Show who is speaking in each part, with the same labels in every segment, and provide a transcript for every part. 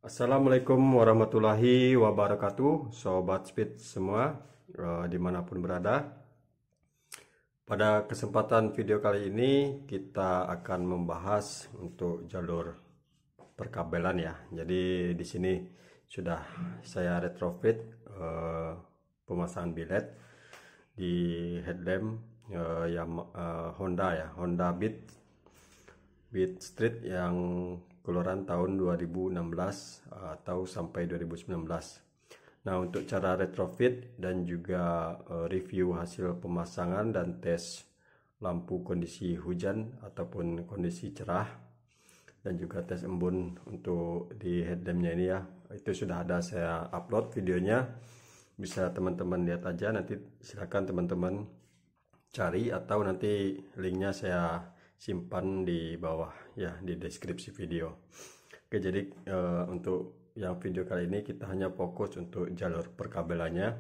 Speaker 1: Assalamualaikum warahmatullahi wabarakatuh, Sobat Speed semua, dimanapun berada. Pada kesempatan video kali ini kita akan membahas untuk jalur perkabelan ya. Jadi di sini sudah saya retrofit pemasangan bilet di headlamp yang Honda ya, Honda Beat Street yang keluaran tahun 2016 atau sampai 2019. Nah, untuk cara retrofit dan juga review hasil pemasangan dan tes lampu kondisi hujan ataupun kondisi cerah dan juga tes embun untuk di headlampnya ini ya, itu sudah ada saya upload videonya, bisa teman-teman lihat aja. Nanti silakan teman-teman cari atau nanti linknya saya simpan di bawah ya, di deskripsi video. Oke, jadi untuk yang video kali ini kita hanya fokus untuk jalur perkabelannya,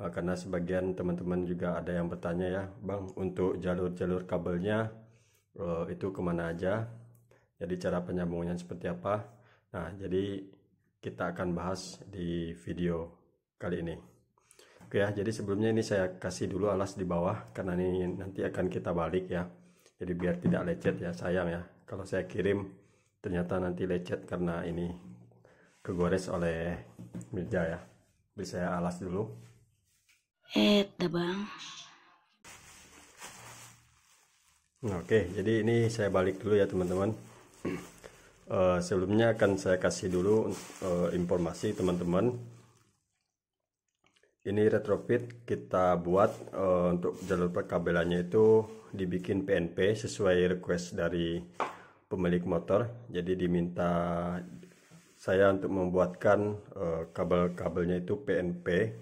Speaker 1: karena sebagian teman-teman juga ada yang bertanya ya, Bang, untuk jalur-jalur kabelnya itu kemana aja, jadi cara penyambungannya seperti apa. Nah, jadi kita akan bahas di video kali ini. Oke ya, jadi sebelumnya ini saya kasih dulu alas di bawah karena ini nanti akan kita balik ya. Jadi biar tidak lecet ya, sayang ya kalau saya kirim ternyata nanti lecet karena ini kegores oleh meja ya. Jadi saya alas dulu.
Speaker 2: Dah bang.
Speaker 1: Oke, jadi ini saya balik dulu ya teman-teman. Sebelumnya akan saya kasih dulu informasi teman-teman. Ini retrofit kita buat untuk jalur perkabelannya itu dibikin PNP sesuai request dari pemilik motor. Jadi diminta saya untuk membuatkan kabel-kabelnya itu PNP.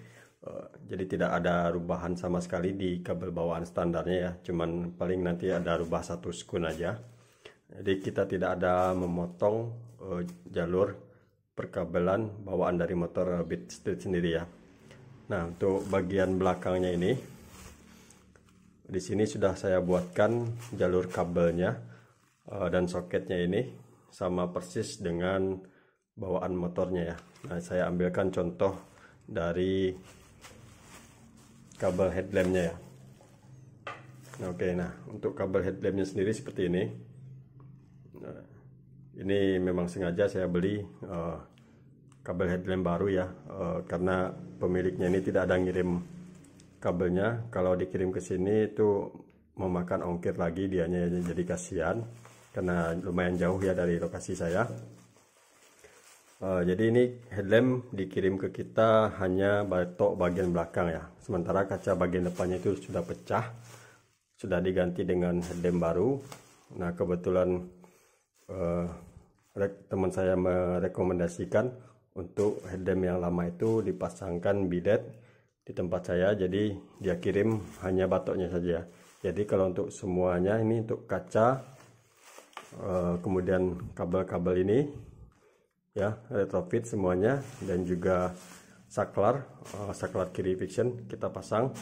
Speaker 1: Jadi tidak ada rubahan sama sekali di kabel bawaan standarnya ya. Cuman paling nanti ada rubah satu skun aja. Jadi kita tidak ada memotong jalur perkabelan bawaan dari motor Beat Street sendiri ya. Nah, untuk bagian belakangnya ini, di sini sudah saya buatkan jalur kabelnya dan soketnya ini sama persis dengan bawaan motornya ya. Nah, saya ambilkan contoh dari kabel headlampnya ya. Oke, nah untuk kabel headlampnya sendiri seperti ini. Nah, ini memang sengaja saya beli kabel headlamp baru ya, karena pemiliknya ini tidak ada ngirim kabelnya. Kalau dikirim ke sini itu memakan ongkir lagi dianya, jadi kasihan karena lumayan jauh ya dari lokasi saya. Jadi ini headlamp dikirim ke kita hanya batok bagian belakang ya, sementara kaca bagian depannya itu sudah pecah, sudah diganti dengan headlamp baru. Nah, kebetulan teman saya merekomendasikan untuk headlamp yang lama itu dipasangkan bidet di tempat saya, jadi dia kirim hanya batoknya saja. Jadi kalau untuk semuanya ini untuk kaca, kemudian kabel-kabel ini ya retrofit semuanya, dan juga saklar kiri fiction kita pasang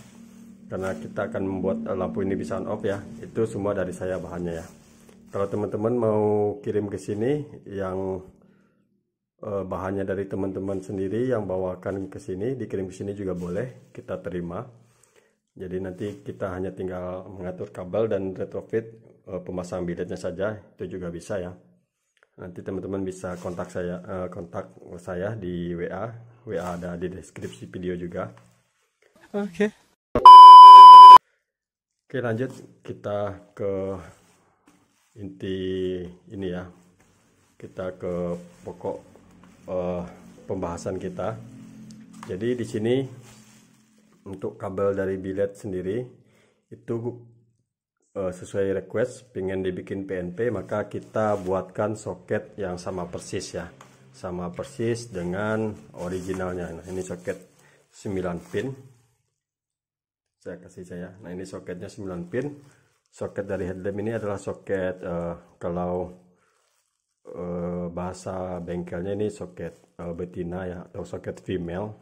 Speaker 1: karena kita akan membuat lampu ini bisa on off ya. Itu semua dari saya bahannya ya. Kalau teman-teman mau kirim ke sini yang bahannya dari teman-teman sendiri yang bawakan ke sini, dikirim ke sini juga boleh, kita terima. Jadi nanti kita hanya tinggal mengatur kabel dan retrofit pemasang biletnya saja, itu juga bisa ya. Nanti teman-teman bisa kontak saya di WA ada di deskripsi video juga. Oke, lanjut kita ke inti ini ya. Kita ke pokok pembahasan kita. Jadi di sini untuk kabel dari bilet sendiri itu sesuai request pengen dibikin PNP, maka kita buatkan soket yang sama persis ya, sama persis dengan originalnya. Nah, ini soket 9 pin saya kasih. Nah, ini soketnya 9 pin. Soket dari headlamp ini adalah soket kalau bahasa bengkelnya ini soket betina ya, atau soket female.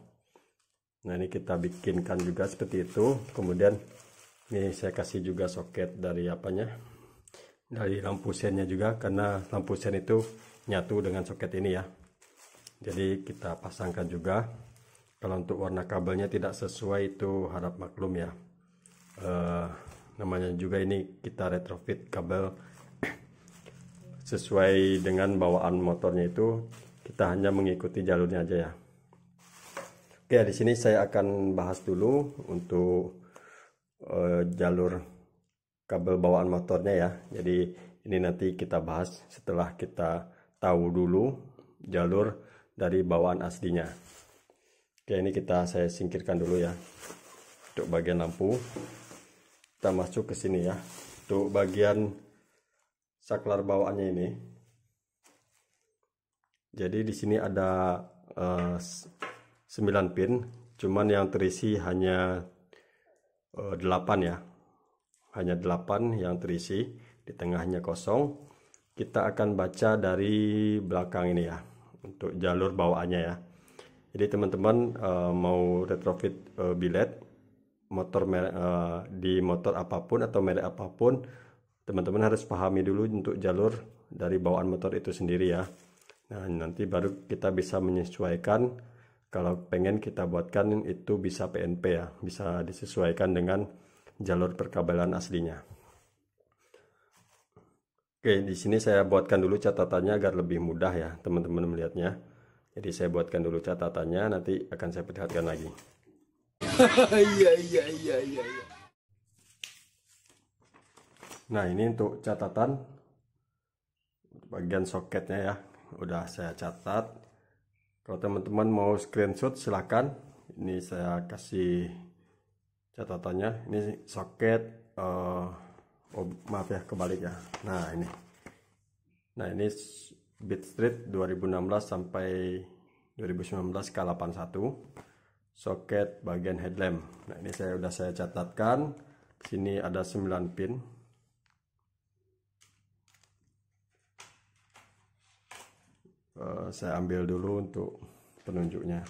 Speaker 1: Nah, ini kita bikinkan juga seperti itu. Kemudian ini saya kasih juga soket dari dari lampu sennya juga, karena lampu sen itu nyatu dengan soket ini ya. Jadi kita pasangkan juga. Kalau untuk warna kabelnya tidak sesuai itu harap maklum ya. Namanya juga ini kita retrofit kabel sesuai dengan bawaan motornya, itu kita hanya mengikuti jalurnya aja ya. Oke, di sini saya akan bahas dulu untuk jalur kabel bawaan motornya ya. Jadi ini nanti kita bahas setelah kita tahu dulu jalur dari bawaan aslinya. Oke, ini saya singkirkan dulu ya. Untuk bagian lampu kita masuk ke sini ya. Untuk bagian saklar bawaannya ini, jadi di sini ada 9 pin, cuman yang terisi hanya 8 ya, hanya 8 yang terisi, di tengahnya kosong. Kita akan baca dari belakang ini ya, untuk jalur bawaannya ya. Jadi teman-teman mau retrofit bilet motor di motor apapun atau merek apapun, teman-teman harus pahami dulu untuk jalur dari bawaan motor itu sendiri ya. Nah, nanti baru kita bisa menyesuaikan. Kalau pengen kita buatkan itu bisa PNP ya, bisa disesuaikan dengan jalur perkabelan aslinya. Oke, di sini saya buatkan dulu catatannya agar lebih mudah ya teman-teman melihatnya. Jadi saya buatkan dulu catatannya, nanti akan saya perlihatkan lagi. Iya. Nah, ini untuk catatan bagian soketnya ya, udah saya catat. Kalau teman-teman mau screenshot silahkan, ini saya kasih catatannya. Ini soket, maaf ya kebalik ya. Nah ini Beat Street 2016 sampai 2019 K81, soket bagian headlamp. Nah ini udah saya catatkan. Sini ada 9 pin. Saya ambil dulu untuk penunjuknya.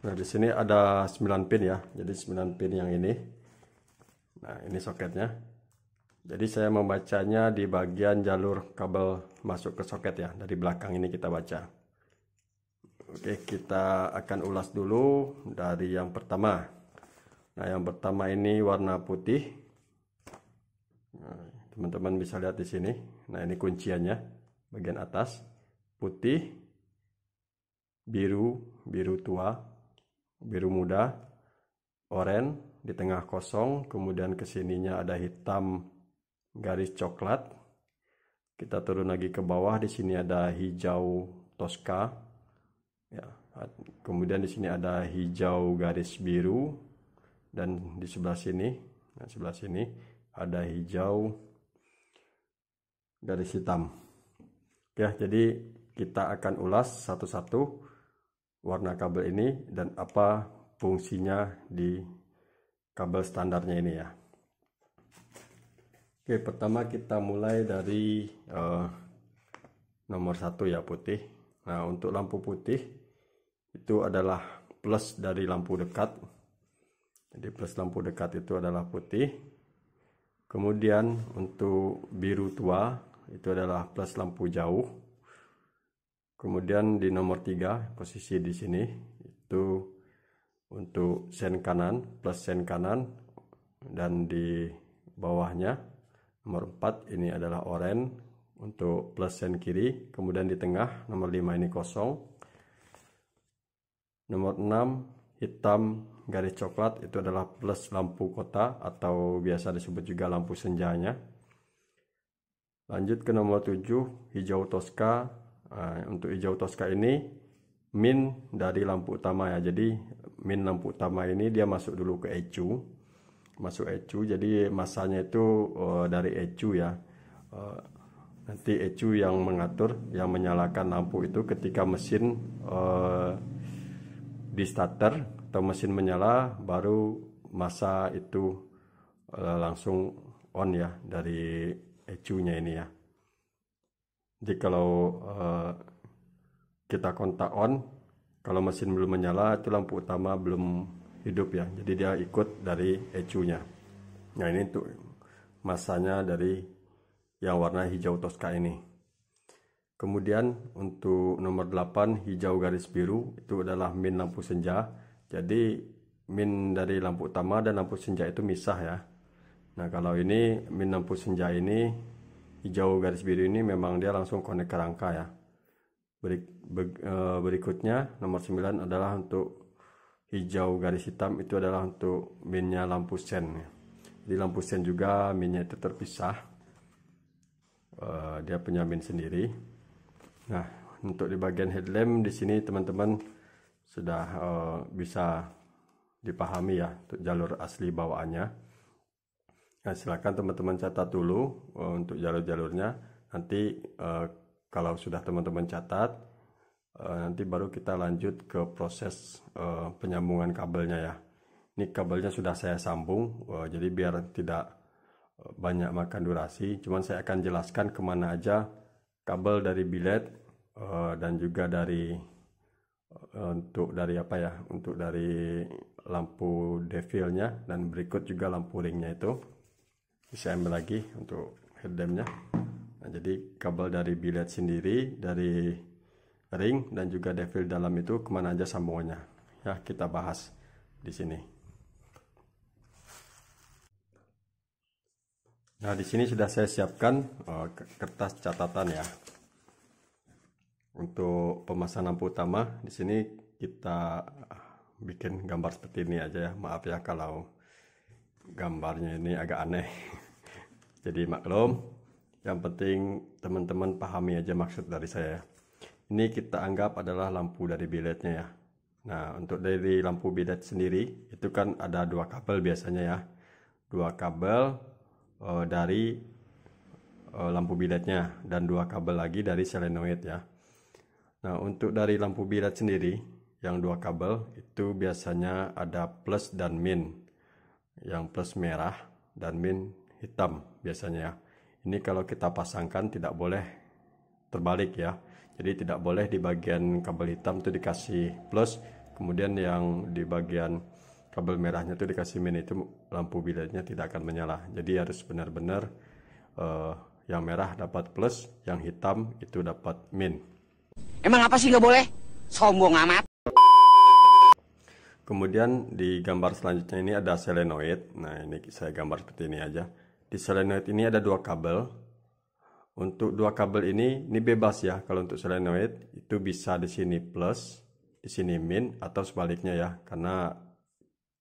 Speaker 1: Nah di sini ada 9 pin ya, jadi 9 pin yang ini. Nah ini soketnya. Jadi saya membacanya di bagian jalur kabel masuk ke soket ya, dari belakang ini kita baca. Oke, kita akan ulas dulu dari yang pertama. Nah yang pertama ini warna putih. Teman-teman bisa lihat di sini. Nah ini kunciannya bagian atas, putih, biru tua, biru muda, oranye, di tengah kosong, kemudian kesininya ada hitam garis coklat. Kita turun lagi ke bawah, di sini ada hijau Tosca ya. Kemudian di sini ada hijau garis biru, dan di sebelah sini, nah sebelah sini ada hijau garis hitam ya. Jadi kita akan ulas satu-satu warna kabel ini dan apa fungsinya di kabel standarnya ini ya. Oke, pertama kita mulai dari nomor 1 ya, putih. Nah untuk lampu putih itu adalah plus dari lampu dekat. Jadi plus lampu dekat itu adalah putih. Kemudian untuk biru tua itu adalah plus lampu jauh. Kemudian di nomor 3 posisi di sini itu untuk sen kanan, plus sen kanan, dan di bawahnya nomor 4 ini adalah oranye untuk plus sen kiri. Kemudian di tengah nomor 5 ini kosong. Nomor 6 hitam garis coklat itu adalah plus lampu kota atau biasa disebut juga lampu senjanya. Lanjut ke nomor 7 hijau Tosca. Nah, untuk hijau Tosca ini min dari lampu utama ya. Jadi min lampu utama ini dia masuk dulu ke ECU. Masuk ECU, jadi masanya itu dari ECU ya. Nanti ECU yang mengatur, yang menyalakan lampu itu ketika mesin di starter atau mesin menyala, baru masa itu langsung on ya dari ECU-nya ini ya. Jadi kalau kita kontak on, kalau mesin belum menyala itu lampu utama belum hidup ya. Jadi dia ikut dari ECU-nya. Nah ini untuk masanya dari yang warna hijau Tosca ini. Kemudian untuk nomor 8 hijau garis biru itu adalah min lampu senja. Jadi min dari lampu utama dan lampu senja itu misah ya. Nah kalau ini min lampu senja ini hijau garis biru ini memang dia langsung connect ke rangka ya. Berikutnya nomor 9 adalah untuk hijau garis hitam, itu adalah untuk minnya lampu sen ya. Di lampu sen juga minnya itu terpisah, dia punya min sendiri. Nah untuk di bagian headlamp di sini teman-teman sudah bisa dipahami ya untuk jalur asli bawaannya. Nah silakan teman-teman catat dulu untuk jalur-jalurnya. Nanti kalau sudah teman-teman catat, nanti baru kita lanjut ke proses penyambungan kabelnya ya. Ini kabelnya sudah saya sambung, jadi biar tidak banyak makan durasi. Cuman saya akan jelaskan kemana aja kabel dari bilet dan juga dari untuk dari apa ya, untuk dari lampu devilnya dan berikut juga lampu ringnya itu bisa ambil lagi untuk headlampnya. Nah, jadi kabel dari bilet sendiri, dari ring dan juga devil dalam itu kemana aja sambungannya ya, kita bahas di sini. Nah di sini sudah saya siapkan kertas catatan ya. Untuk pemasangan lampu utama di sini kita bikin gambar seperti ini aja ya. Maaf ya kalau gambarnya ini agak aneh. Jadi maklum, yang penting teman-teman pahami aja maksud dari saya. Ini kita anggap adalah lampu dari biletnya ya. Nah untuk dari lampu bilet sendiri itu kan ada dua kabel biasanya ya. Dua kabel dari lampu biletnya dan dua kabel lagi dari solenoid ya. Nah untuk dari lampu bilet sendiri yang dua kabel itu biasanya ada plus dan min. Yang plus merah dan min hitam biasanya ya. Ini kalau kita pasangkan tidak boleh terbalik ya. Jadi tidak boleh di bagian kabel hitam itu dikasih plus, kemudian yang di bagian kabel merahnya itu dikasih min, itu lampu biletnya tidak akan menyala. Jadi harus benar-benar yang merah dapat plus, yang hitam itu dapat min.
Speaker 3: Emang apa sih nggak boleh? Sombong amat.
Speaker 1: Kemudian di gambar selanjutnya ini ada solenoid. Nah ini saya gambar seperti ini aja. Di solenoid ini ada dua kabel. Untuk dua kabel ini bebas ya. Kalau untuk solenoid itu bisa di sini plus, di sini min, atau sebaliknya ya. Karena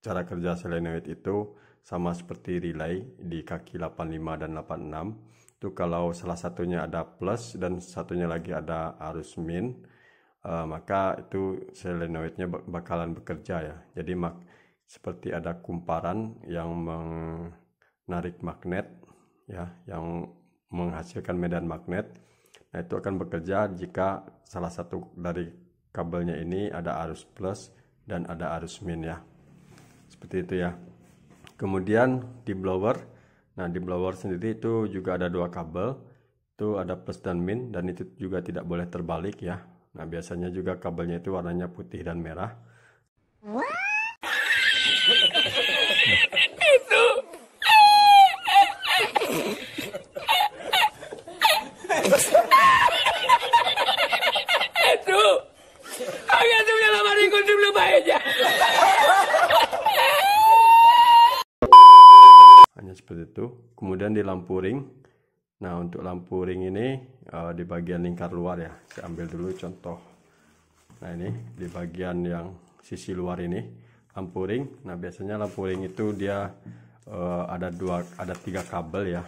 Speaker 1: cara kerja solenoid itu sama seperti relay di kaki 85 dan 86. Itu kalau salah satunya ada plus dan satunya lagi ada arus min, maka itu solenoidnya bakalan bekerja ya. Jadi seperti ada kumparan yang menarik magnet ya, yang menghasilkan medan magnet. Nah itu akan bekerja jika salah satu dari kabelnya ini ada arus plus dan ada arus min ya, seperti itu ya. Kemudian di blower, nah di blower sendiri itu juga ada dua kabel, itu ada plus dan min, dan itu juga tidak boleh terbalik ya. Nah biasanya juga kabelnya itu warnanya putih dan merah. Hanya seperti itu. Kemudian di lampu ring, nah untuk lampu ring ini di bagian lingkar luar ya, saya ambil dulu contoh. Nah ini di bagian yang sisi luar ini lampu ring. Nah biasanya lampu ring itu dia ada tiga kabel ya.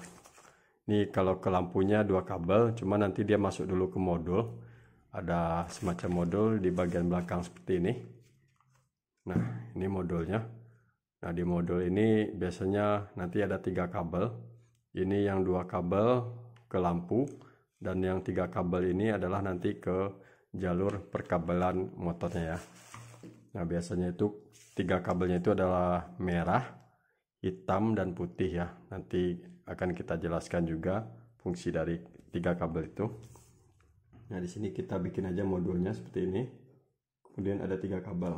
Speaker 1: Ini kalau ke lampunya dua kabel, cuma nanti dia masuk dulu ke modul. Ada semacam modul di bagian belakang seperti ini. Nah ini modulnya. Nah di modul ini biasanya nanti ada tiga kabel. Ini yang dua kabel ke lampu, dan yang tiga kabel ini adalah nanti ke jalur perkabelan motornya ya. Nah biasanya itu tiga kabelnya itu adalah merah, hitam, dan putih ya. Nanti akan kita jelaskan juga fungsi dari tiga kabel itu. Nah di sini kita bikin aja modulnya seperti ini. Kemudian ada tiga kabel.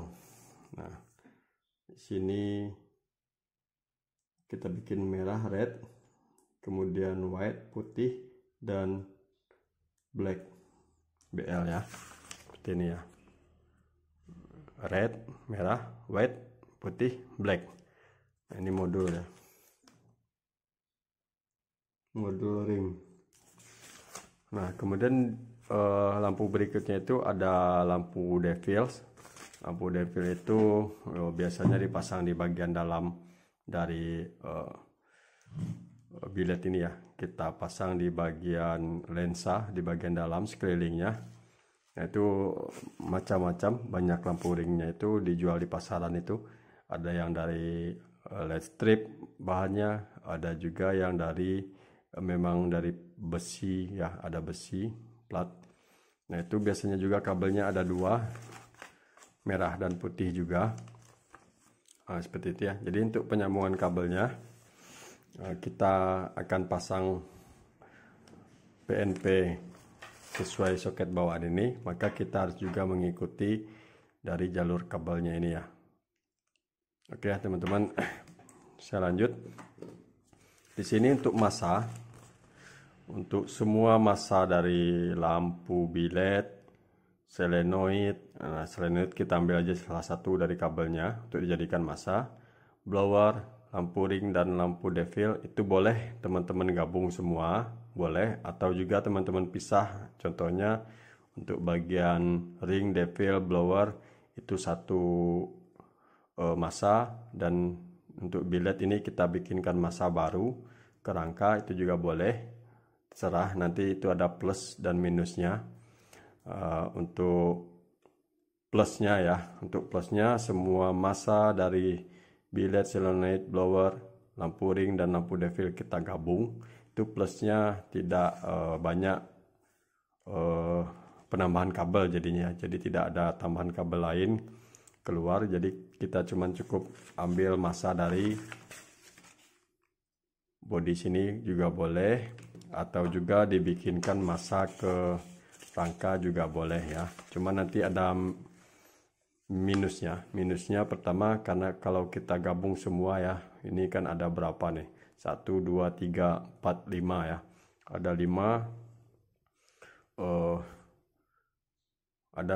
Speaker 1: Nah di sini kita bikin merah red, kemudian white putih, dan black BL ya, seperti ini ya. Red merah, white putih, black. Nah, ini modul ya, modul ring. Nah kemudian lampu berikutnya itu ada lampu devils. Lampu devil itu biasanya dipasang di bagian dalam dari bilet ini ya. Kita pasang di bagian lensa, di bagian dalam sekelilingnya. Nah itu macam-macam, banyak lampu ringnya itu dijual di pasaran itu. Ada yang dari LED strip bahannya, ada juga yang dari memang dari besi ya, ada besi plat. Nah itu biasanya juga kabelnya ada dua, merah dan putih juga. Nah, seperti itu ya. Jadi untuk penyambungan kabelnya kita akan pasang PNP sesuai soket bawaan ini, maka kita harus juga mengikuti dari jalur kabelnya ini ya. Oke ya teman-teman, saya lanjut. Di sini untuk massa, untuk semua massa dari lampu bilet, solenoid. Nah, solenoid kita ambil aja salah satu dari kabelnya untuk dijadikan massa. Blower, lampu ring, dan lampu devil itu boleh teman-teman gabung semua, boleh, atau juga teman-teman pisah. Contohnya untuk bagian ring, devil, blower itu satu massa, dan untuk bilet ini kita bikinkan massa baru. Kerangka itu juga boleh, terserah, nanti itu ada plus dan minusnya. Untuk plusnya ya, untuk plusnya semua massa dari bilet, solenoid, blower, lampu ring, dan lampu devil kita gabung. Itu plusnya tidak banyak penambahan kabel jadinya, jadi tidak ada tambahan kabel lain keluar. Jadi kita cukup ambil massa dari bodi sini juga boleh, atau juga dibikinkan massa ke rangka juga boleh ya. Cuma nanti ada minusnya. Minusnya pertama, karena kalau kita gabung semua ya, ini kan ada berapa nih, 1 2 3 4 5 ya, ada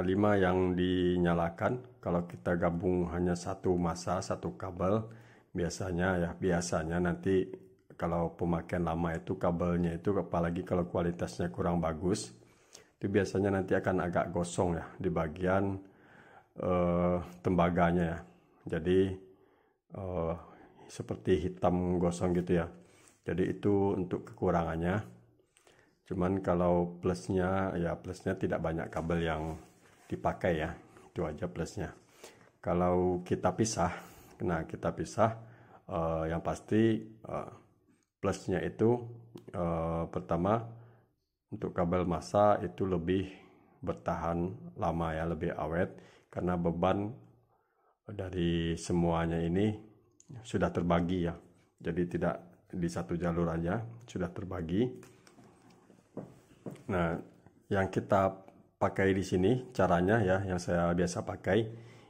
Speaker 1: 5 yang dinyalakan. Kalau kita gabung hanya satu massa, satu kabel, biasanya nanti kalau pemakaian lama itu kabelnya itu, apalagi kalau kualitasnya kurang bagus, itu biasanya nanti akan agak gosong ya di bagian tembaganya ya. Jadi seperti hitam gosong gitu ya. Jadi itu untuk kekurangannya. Cuman kalau plusnya ya, plusnya tidak banyak kabel yang dipakai ya, itu aja plusnya. Kalau kita pisah, nah kita pisah, yang pasti plusnya itu pertama, untuk kabel massa itu lebih bertahan lama ya, lebih awet, karena beban dari semuanya ini sudah terbagi ya. Jadi tidak di satu jalur aja, sudah terbagi. Nah, yang kita pakai di sini caranya ya, yang saya biasa pakai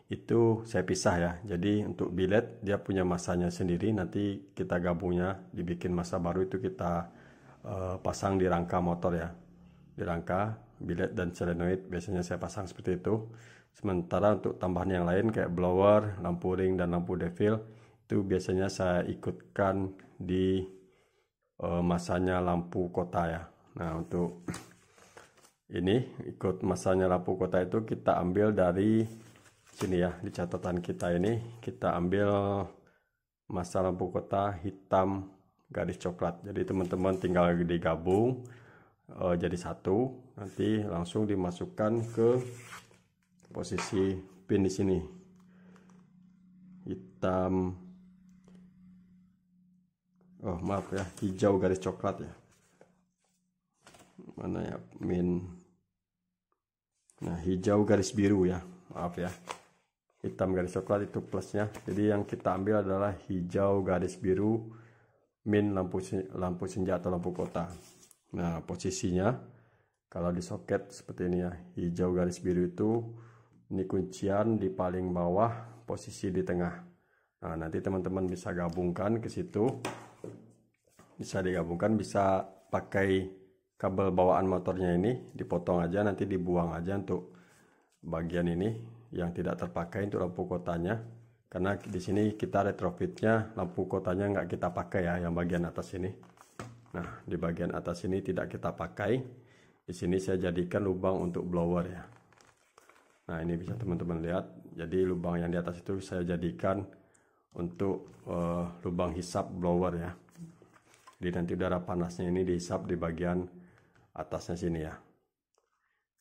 Speaker 1: itu saya pisah ya. Jadi untuk bilet dia punya massanya sendiri, nanti kita gabungnya dibikin massa baru, itu kita pasang di rangka motor ya. Di rangka bilet dan solenoid biasanya saya pasang seperti itu. Sementara untuk tambahan yang lain kayak blower, lampu ring, dan lampu devil itu biasanya saya ikutkan di massanya lampu kota ya. Nah untuk ini ikut massanya lampu kota itu kita ambil dari sini ya, di catatan kita ini kita ambil massa lampu kota hitam garis coklat. Jadi teman-teman tinggal digabung jadi satu, nanti langsung dimasukkan ke posisi pin di sini hitam, maaf ya, hijau garis coklat ya, mana ya, min, nah hijau garis biru ya, maaf ya, hitam garis coklat itu plusnya. Jadi yang kita ambil adalah hijau garis biru min lampu senja atau lampu kota. Nah posisinya kalau di soket seperti ini ya, hijau garis biru itu ini kuncian di paling bawah, posisi di tengah. Nah nanti teman-teman bisa gabungkan ke situ. bisa digabungkan, bisa pakai kabel bawaan motornya ini dipotong aja, nanti dibuang aja untuk bagian ini yang tidak terpakai untuk lampu kotanya, karena di sini kita retrofitnya lampu kotanya nggak kita pakai ya, yang bagian atas ini. Nah, di bagian atas ini tidak kita pakai. Di sini saya jadikan lubang untuk blower ya. Nah, ini bisa teman-teman lihat. Jadi lubang yang di atas itu saya jadikan untuk lubang hisap blower ya. Jadi nanti udara panasnya ini dihisap di bagian atasnya sini ya.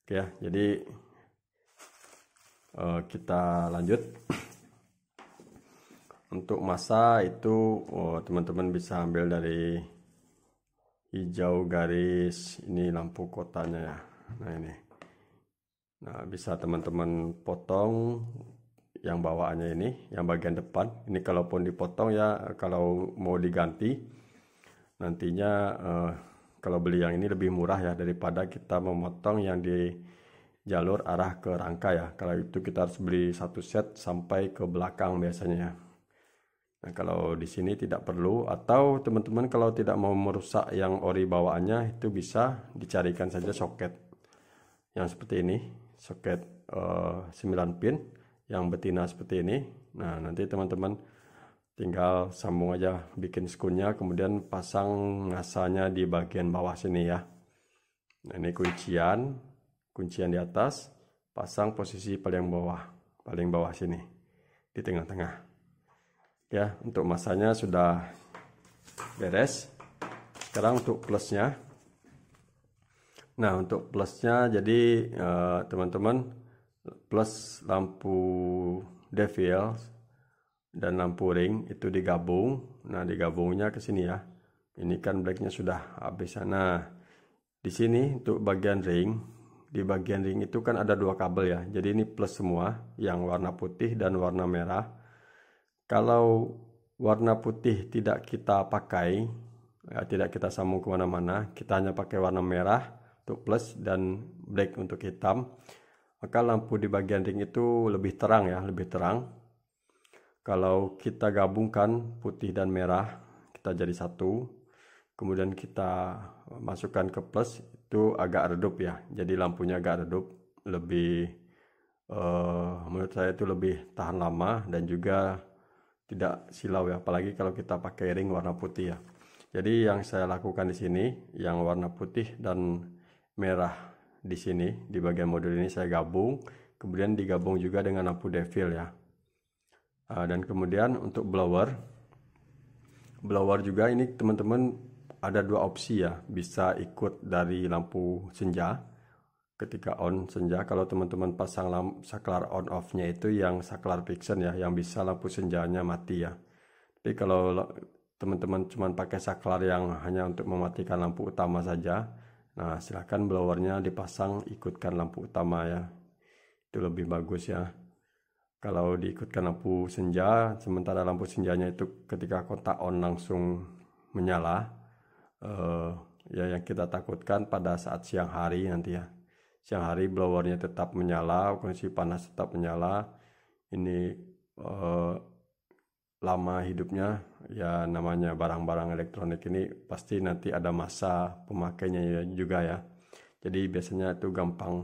Speaker 1: Oke ya, jadi kita lanjut. Untuk massa itu teman-teman bisa ambil dari hijau garis ini lampu kotanya ya. Nah ini. Nah, bisa teman-teman potong yang bawaannya ini, yang bagian depan. Ini kalaupun dipotong ya, kalau mau diganti nantinya kalau beli yang ini lebih murah ya daripada kita memotong yang di jalur arah ke rangka ya. Kalau itu kita harus beli satu set sampai ke belakang biasanya ya. Nah, kalau di sini tidak perlu, atau teman-teman kalau tidak mau merusak yang ori bawaannya, itu bisa dicarikan saja soket yang seperti ini, soket 9 pin yang betina seperti ini. Nah, nanti teman-teman tinggal sambung aja, bikin skunnya, kemudian pasang ngasanya di bagian bawah sini ya. Nah, ini kuncian di atas, pasang posisi paling bawah sini, di tengah-tengah. Ya, untuk masanya sudah beres. Sekarang untuk plusnya. Nah, untuk plusnya jadi teman-teman, plus lampu devil dan lampu ring itu digabung. Nah, digabungnya ke sini ya. Ini kan blacknya sudah habis. Nah, di sini untuk bagian ring, di bagian ring itu kan ada dua kabel ya. Jadi ini plus semua, yang warna putih dan warna merah. Kalau warna putih tidak kita pakai, ya, tidak kita sambung kemana-mana, kita hanya pakai warna merah untuk plus dan black untuk hitam, maka lampu di bagian ring itu lebih terang ya, lebih terang. Kalau kita gabungkan putih dan merah, kita jadi satu, kemudian kita masukkan ke plus, itu agak redup ya, jadi lampunya agak redup, lebih menurut saya itu lebih tahan lama dan juga tidak silau ya, apalagi kalau kita pakai ring warna putih ya. Jadi yang saya lakukan di sini, yang warna putih dan merah di sini, di bagian modul ini saya gabung, kemudian digabung juga dengan lampu devil ya. Dan kemudian untuk blower juga ini teman-teman ada dua opsi ya, bisa ikut dari lampu senja. Ketika on senja, kalau teman-teman pasang saklar on off-nya itu yang saklar fiction ya, yang bisa lampu senjanya mati ya. Tapi kalau teman-teman cuma pakai saklar yang hanya untuk mematikan lampu utama saja, nah silahkan blowernya dipasang ikutkan lampu utama ya, itu lebih bagus ya. Kalau diikutkan lampu senja, sementara lampu senjanya itu ketika kontak on langsung menyala, ya yang kita takutkan pada saat siang hari nanti ya. Siang hari blowernya tetap menyala, kondisi panas tetap menyala. Ini lama hidupnya ya, namanya barang-barang elektronik ini pasti nanti ada masa pemakainya juga ya. Jadi biasanya itu gampang,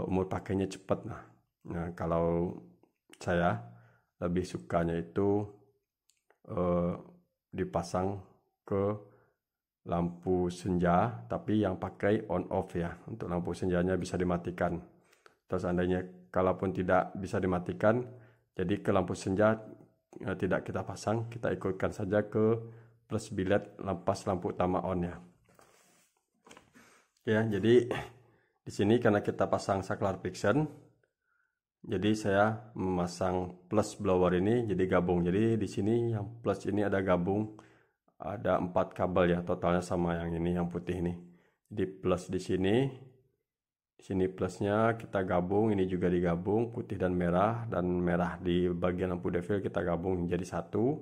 Speaker 1: umur pakainya cepat. Nah, kalau saya lebih sukanya itu dipasang ke lampu senja, tapi yang pakai on off ya. Untuk lampu senjanya bisa dimatikan. Terus seandainya kalaupun tidak bisa dimatikan, jadi ke lampu senja tidak kita pasang, kita ikutkan saja ke plus biled pas lampu utama on ya. Ya, jadi di sini karena kita pasang saklar fiction, jadi saya memasang plus blower ini jadi gabung. Jadi di sini yang plus ini ada gabung, ada 4 kabel ya, totalnya sama yang ini, yang putih ini. Jadi plus di sini plusnya kita gabung, ini juga digabung, putih dan merah di bagian lampu devil kita gabung jadi satu.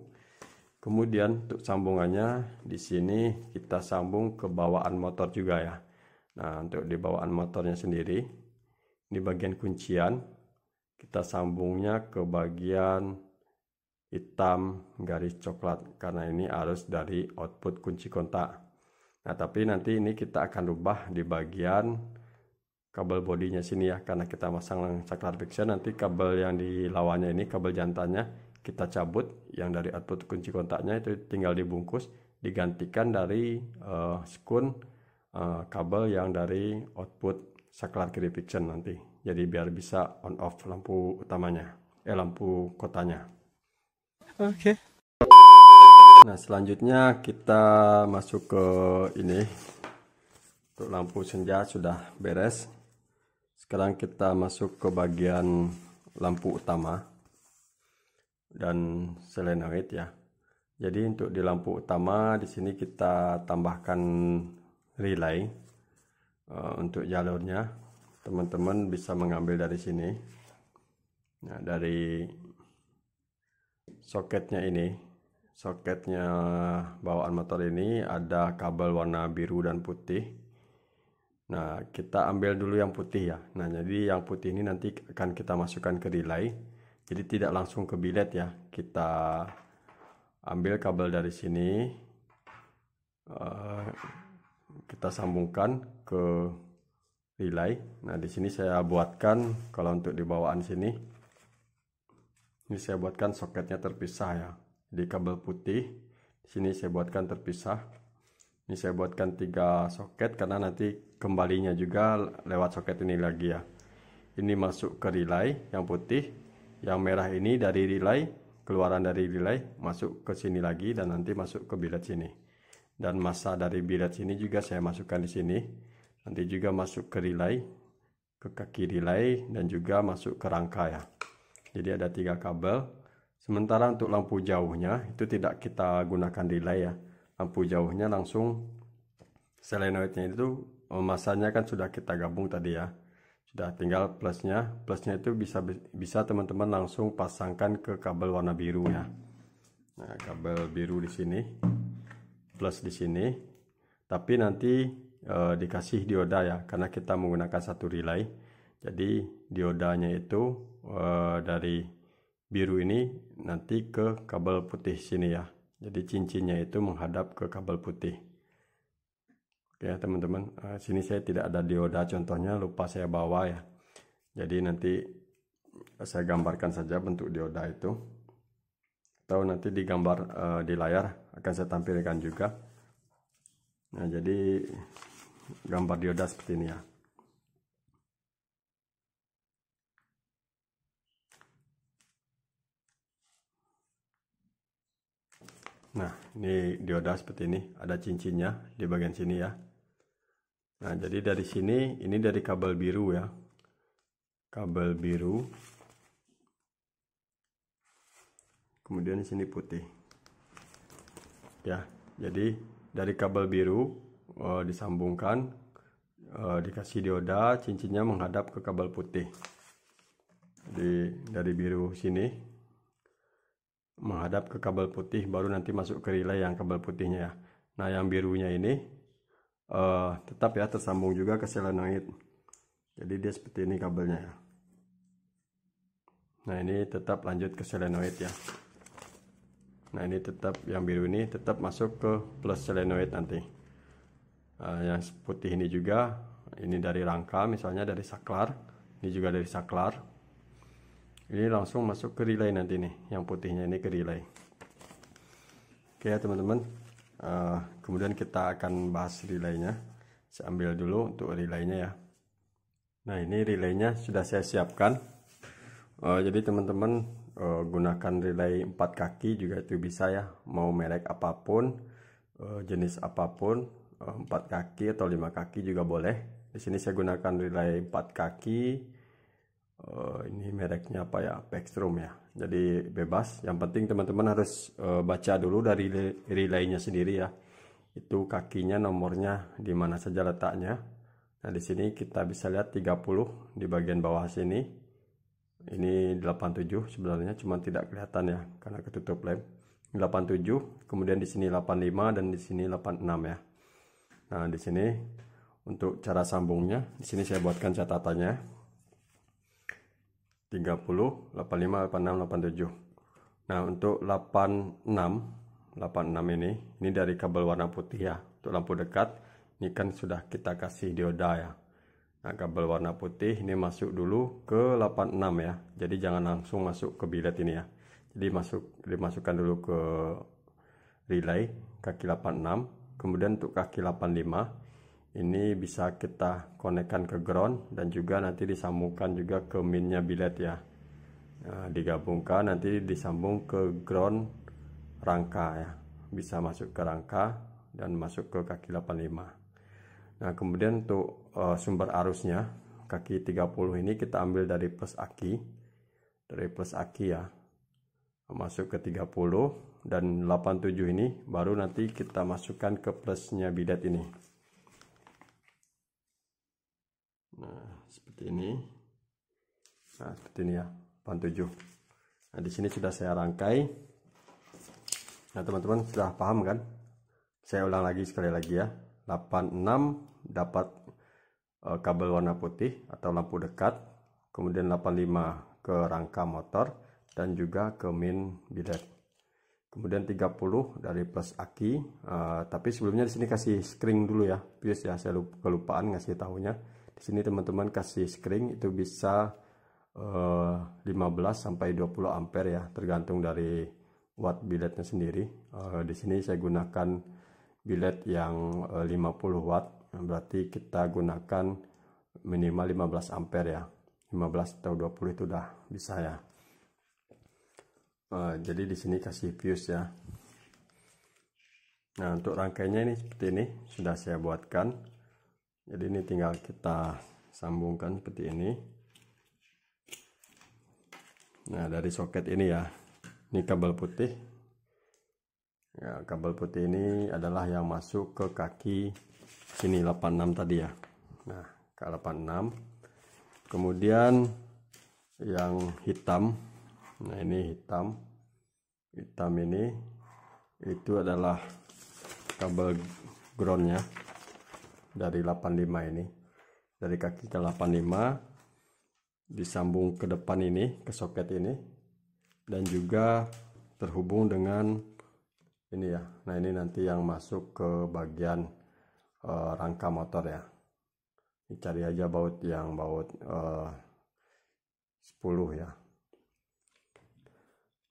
Speaker 1: Kemudian untuk sambungannya di sini kita sambung ke bawaan motor juga ya. Nah, untuk di bawaan motornya sendiri, ini bagian kuncian, kita sambungnya ke bagian hitam garis coklat, karena ini arus dari output kunci kontak. Nah, tapi nanti ini kita akan rubah di bagian kabel bodinya sini ya, karena kita pasang saklar fiction. Nanti kabel yang di lawannya ini, kabel jantannya kita cabut, yang dari output kunci kontaknya itu tinggal dibungkus, digantikan dari skun kabel yang dari output saklar kiri fiction nanti. Jadi biar bisa on off lampu utamanya, lampu kotanya.
Speaker 4: Oke.
Speaker 1: Nah, selanjutnya kita masuk ke ini. Untuk lampu senja sudah beres. Sekarang kita masuk ke bagian lampu utama dan solenoid ya. Jadi untuk di lampu utama di sini kita tambahkan relay untuk jalurnya. Teman-teman bisa mengambil dari sini. Nah, dari soketnya ini, soketnya bawaan motor ini ada kabel warna biru dan putih. Nah, kita ambil dulu yang putih ya. Nah, jadi yang putih ini nanti akan kita masukkan ke relay. Jadi tidak langsung ke bilet ya. Kita ambil kabel dari sini, kita sambungkan ke relay. Nah, di sini saya buatkan, kalau untuk di bawaan sini, ini saya buatkan soketnya terpisah ya. Di kabel putih, di sini saya buatkan terpisah. Ini saya buatkan 3 soket karena nanti kembalinya juga lewat soket ini lagi ya. Ini masuk ke relay yang putih, yang merah ini dari relay, keluaran dari relay masuk ke sini lagi dan nanti masuk ke bilet sini. Dan masa dari bilet sini juga saya masukkan di sini. Nanti juga masuk ke relay, ke kaki relay dan juga masuk ke rangka ya. Jadi ada 3 kabel. Sementara untuk lampu jauhnya itu tidak kita gunakan relay ya. Lampu jauhnya langsung solenoidnya itu masanya kan sudah kita gabung tadi ya. Sudah tinggal plusnya. Plusnya itu bisa teman-teman langsung pasangkan ke kabel warna biru ya. Nah, kabel biru di sini, plus di sini. Tapi nanti dikasih dioda ya, karena kita menggunakan satu relay. Jadi diodanya itu dari biru ini nanti ke kabel putih sini ya. Jadi cincinnya itu menghadap ke kabel putih. Oke ya teman-teman, sini saya tidak ada dioda contohnya, lupa saya bawa ya. Jadi nanti saya gambarkan saja bentuk dioda itu. Atau nanti digambar di layar akan saya tampilkan juga. Nah, jadi gambar dioda seperti ini ya. Nah, ini dioda seperti ini, ada cincinnya di bagian sini ya. Nah, jadi dari sini, ini dari kabel biru ya. Kabel biru. Kemudian di sini putih. Ya, jadi dari kabel biru disambungkan, dikasih dioda, cincinnya menghadap ke kabel putih. Jadi dari biru sini menghadap ke kabel putih, baru nanti masuk ke relay yang kabel putihnya ya. Nah, yang birunya ini tetap ya tersambung juga ke solenoid. Jadi dia seperti ini kabelnya ya. Nah, ini tetap lanjut ke solenoid ya. Nah, ini tetap yang biru ini tetap masuk ke plus solenoid nanti. Yang putih ini juga, ini dari rangka misalnya dari saklar, ini juga dari saklar. Ini langsung masuk ke relay nanti nih, yang putihnya ini ke relay. Oke ya teman-teman, kemudian kita akan bahas relaynya. Saya ambil dulu untuk relaynya ya. Nah, ini relaynya sudah saya siapkan. Jadi teman-teman gunakan relay 4 kaki juga itu bisa ya, mau merek apapun, jenis apapun, 4 kaki atau 5 kaki juga boleh. Di sini saya gunakan relay 4 kaki. Ini mereknya apa ya, Pextrum ya. Jadi bebas, yang penting teman-teman harus baca dulu dari relaynya sendiri ya. Itu kakinya nomornya di mana saja letaknya. Nah, di sini kita bisa lihat 30 di bagian bawah sini. Ini 87 sebenarnya, cuma tidak kelihatan ya karena ketutup lem. 87, kemudian di sini 85 dan di sini 86 ya. Nah, di sini untuk cara sambungnya, di sini saya buatkan catatannya. 30, 85, 86, 87. Nah, untuk 86 ini dari kabel warna putih ya. Untuk lampu dekat ini kan sudah kita kasih dioda ya. Nah, kabel warna putih ini masuk dulu ke 86 ya. Jadi jangan langsung masuk ke bilet ini ya. Jadi dimasukkan dulu ke relay kaki 86. Kemudian untuk kaki 85 ini bisa kita konekkan ke ground dan juga nanti disambungkan juga ke minnya bilet ya. Nah, digabungkan nanti disambung ke ground rangka ya. Bisa masuk ke rangka dan masuk ke kaki 85. Nah, kemudian untuk sumber arusnya kaki 30 ini kita ambil dari plus aki. Dari plus aki ya. Masuk ke 30 dan 87 ini baru nanti kita masukkan ke plusnya bilet ini. Nah, seperti ini. Nah, seperti ini ya, 87. Nah, di sini sudah saya rangkai. Nah, teman-teman sudah paham kan? Saya ulang lagi sekali lagi ya. 86 dapat kabel warna putih atau lampu dekat. Kemudian 85 ke rangka motor dan juga ke min bilet. Kemudian 30 dari plus aki. Tapi sebelumnya di sini kasih screen dulu ya. Please ya, saya kelupaan ngasih tahunya. Di sini teman-teman kasih screen itu bisa 15 sampai 20 ampere ya, tergantung dari watt biletnya sendiri. Di sini saya gunakan bilet yang 50 watt, berarti kita gunakan minimal 15 ampere ya. 15 atau 20 itu udah bisa ya. Jadi di sini kasih fuse ya. Nah, untuk rangkainya ini seperti ini sudah saya buatkan. Jadi ini tinggal kita sambungkan seperti ini. Nah, dari soket ini ya, ini kabel putih ya. Kabel putih ini adalah yang masuk ke kaki sini 86 tadi ya. Nah, ke 86. Kemudian yang hitam, nah ini hitam ini itu adalah kabel groundnya dari 85 ini. Dari kaki ke 85 disambung ke depan ini, ke soket ini, dan juga terhubung dengan ini ya. Nah, ini nanti yang masuk ke bagian rangka motor ya. Dicari aja baut yang baut 10 ya.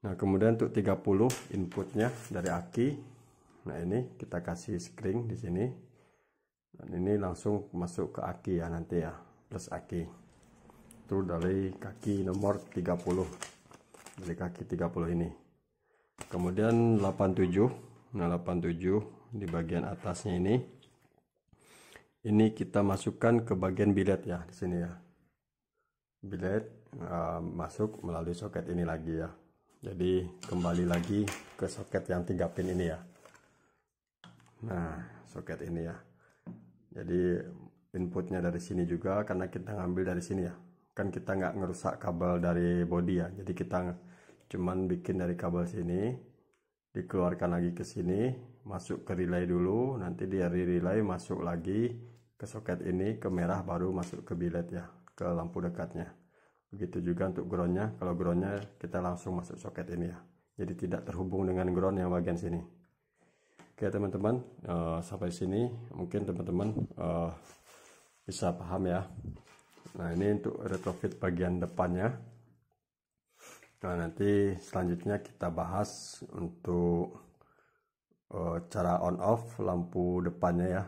Speaker 1: Nah, kemudian untuk 30 inputnya dari aki. Nah, ini kita kasih screen di sini. Dan ini langsung masuk ke aki ya nanti ya, plus aki. Itu dari kaki nomor 30. Dari kaki 30 ini. Kemudian 87. Nah, 87 di bagian atasnya ini. Ini kita masukkan ke bagian bilet ya di sini ya. Bilet masuk melalui soket ini lagi ya. Jadi kembali lagi ke soket yang 3 pin ini ya. Nah, soket ini ya. Jadi inputnya dari sini juga karena kita ngambil dari sini ya. Kan kita nggak ngerusak kabel dari body ya. Jadi kita cuman bikin dari kabel sini, dikeluarkan lagi ke sini, masuk ke relay dulu, nanti dari relay masuk lagi ke soket ini, ke merah baru masuk ke bilet ya, ke lampu dekatnya. Begitu juga untuk groundnya. Kalau groundnya kita langsung masuk soket ini ya. Jadi tidak terhubung dengan ground yang bagian sini. Oke teman-teman, sampai sini mungkin teman-teman bisa paham ya. Nah, ini untuk retrofit bagian depannya. Nah, nanti selanjutnya kita bahas untuk cara on off lampu depannya ya.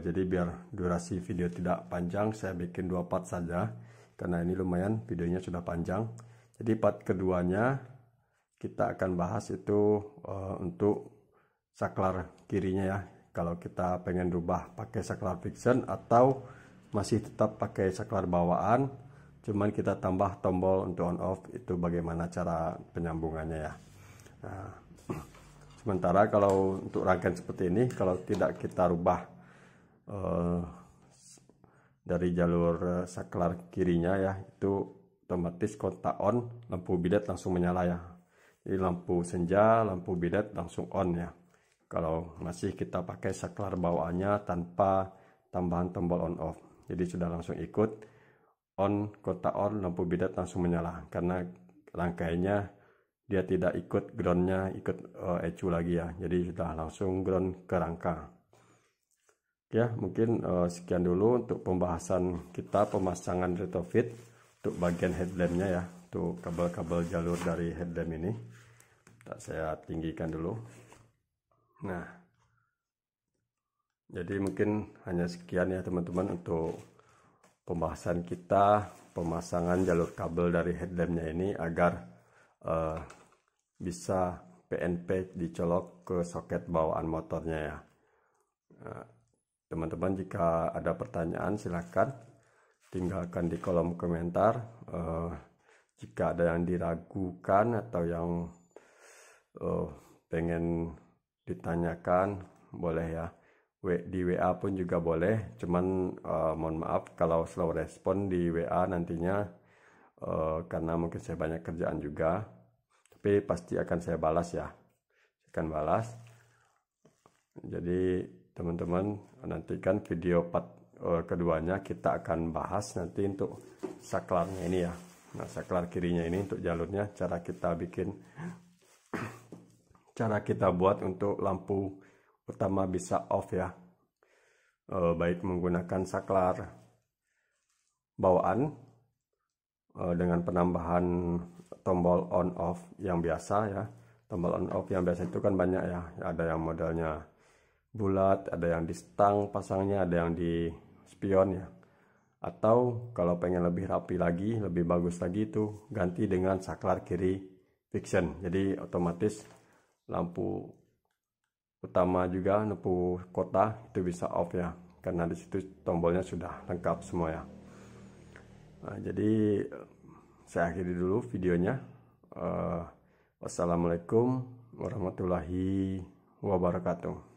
Speaker 1: Jadi biar durasi video tidak panjang, saya bikin 2 part saja karena ini lumayan videonya sudah panjang. Jadi part keduanya kita akan bahas itu untuk saklar kirinya ya. Kalau kita pengen rubah pakai saklar fiction atau masih tetap pakai saklar bawaan, cuman kita tambah tombol untuk on off, itu bagaimana cara penyambungannya ya. Nah, sementara kalau untuk rangkaian seperti ini, kalau tidak kita rubah dari jalur saklar kirinya ya, itu otomatis kontak on, lampu bilet langsung menyala ya. Jadi lampu senja, lampu bilet langsung on ya. Kalau masih kita pakai saklar bawaannya tanpa tambahan tombol on off, jadi sudah langsung ikut on, kontak on, lampu bilet langsung menyala karena rangkaiannya dia tidak ikut groundnya, ikut ecu lagi ya. Jadi sudah langsung ground ke rangka. Ya, mungkin sekian dulu untuk pembahasan kita pemasangan retrofit untuk bagian headlampnya ya, untuk kabel-kabel jalur dari headlamp ini. Saya tinggikan dulu. Nah, jadi mungkin hanya sekian ya teman-teman untuk pembahasan kita pemasangan jalur kabel dari headlampnya ini agar bisa PNP dicolok ke soket bawaan motornya ya. Teman-teman jika ada pertanyaan silakan tinggalkan di kolom komentar. Jika ada yang diragukan atau yang pengen ditanyakan boleh ya, di WA pun juga boleh, cuman mohon maaf kalau slow respon di WA nantinya karena mungkin saya banyak kerjaan juga, tapi pasti akan saya balas ya, akan balas. Jadi teman-teman nantikan video part keduanya, kita akan bahas nanti untuk saklarnya ini ya. Nah, saklar kirinya ini untuk jalurnya, cara kita bikin, cara kita buat untuk lampu utama bisa off ya, baik menggunakan saklar bawaan dengan penambahan tombol on off yang biasa ya. Tombol on off yang biasa itu kan banyak ya, ada yang modelnya bulat, ada yang di stang pasangnya, ada yang di spion ya. Atau kalau pengen lebih rapi lagi, lebih bagus lagi, itu ganti dengan saklar kiri fiction. Jadi otomatis lampu utama juga, lampu kota itu bisa off ya, karena di situ tombolnya sudah lengkap semua ya. Nah, jadi saya akhiri dulu videonya. Wassalamualaikum warahmatullahi wabarakatuh.